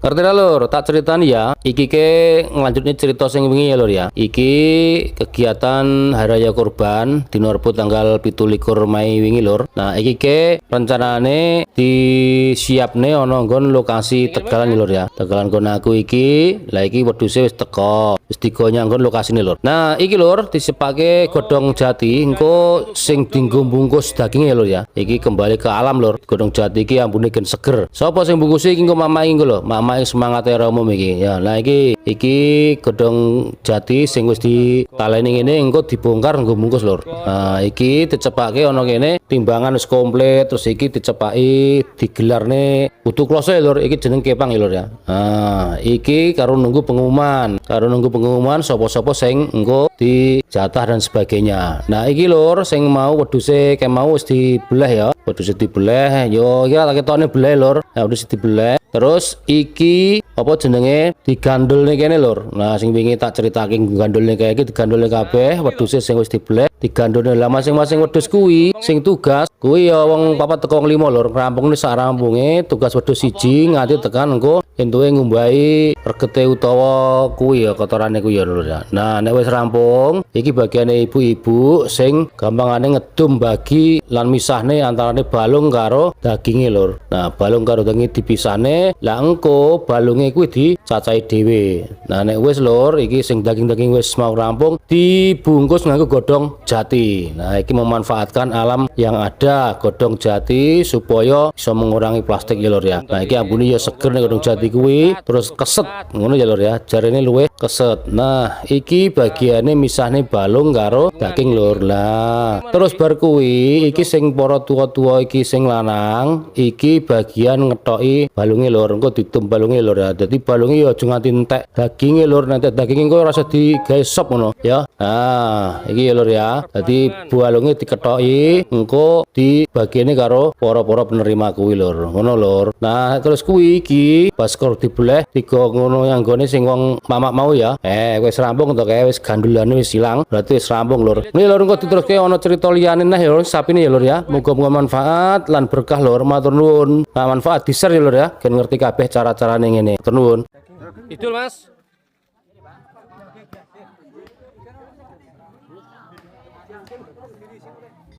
Ngerti ra lur, tak ceritani ya. Iki ke ngelanjutnya cerita sing wingi ya lur ya. Iki kegiatan Hari Raya Kurban dina Rebo tanggal 17 Mei wingi lur. Nah, iki ke rencanane disiapne ana nggon lokasi Tegalan lur ya. Tegalan kono aku iki, lah iki wedhuse wis teko. Wis digonya nggon lokasine lur. Nah, iki lur disepake godhong jati engko sing dienggo bungkus daging ya lur ya. Iki kembali ke alam lur. Godhong jati iki ambune gen seger. Sapa sing bungkusi iki engko mama iki lho. Mama semangat era umum iki ya. Nah iki godhong jati sing wis ditaleni ngene engko dibongkar nggo bungkus lur. Nah iki dicepake ana kene timbangan wis komplit, terus iki dicepaki digelarne kudu klose lur. Iki jeneng kepang ya lur ya. Nah iki karo nunggu pengumuman sapa-sapa sing engko dijatah dan sebagainya. Nah iki lur sing mau wedhuse kayak mau wis dibelah ya. Wedhuse dibelah yo iki tak ketone belah lur. Ya wedhus dibelah. Terus iki apa jenenge digandulne kene lur. Nah sing wingi tak critake gandulne kae iki digandulne kabeh wedhuse sing wis diblek digandulne. Lah masing-masing wedhus kuwi sing tugas kuwi ya wong 4 teko 5 lur. Rampungne sak rampunge tugas wedhus siji nganti tekan engko entuke ngumbahi regete utawa kuwi ya kotorane kuwi ya lur ya. Nah nek wis rampung iki bagiane ibu-ibu sing gampangane ngedum bagi lan misahne antarane balung karo daginge lur. Nah balung karo daginge dipisahne. Lah engko balunge kuwi dicacahi dhewe. Nah nek wis lur iki sing daging-daging wis mau rampung dibungkus nganggo godhong jati. Nah iki memanfaatkan alam yang ada, godhong jati supaya bisa mengurangi plastik ya lur ya. Nah iki ambune ya seger nek godhong jati kuwi terus keset ngono ya lur ya. Jarene luwih keset. Nah iki bagiane misahne balung karo daging lur. Lah terus bar kuwi iki sing para tua-tua iki sing lanang iki bagian ngetoki balunge lur, engko ditum balunge lur ya. Dadi balunge ya aja nganti entek daginge lur, nanti daginge engko rasa digawe sop ngono ya. Nah, iki ya lur ya. Dadi balunge diketoki engko dibagiane karo para-para penerima kuwi lur. Ngono lur. Nah, terus kuwi iki pas karo dibeleh tiga ngono yang gone sing wong mamak mau ya. Wis rampung to kae wis gandulane wis ilang. Berarti wis rampung lur. Nih lur engko diteruske ana cerita liyane nah ya lur, sapine ya lur ya. Muga-muga manfaat lan berkah lur. Matur nuwun. Manfaat di-share ya lur ya. Ben ngerti kabeh cara-carane ngene. Matur nuwun. Idul Mas.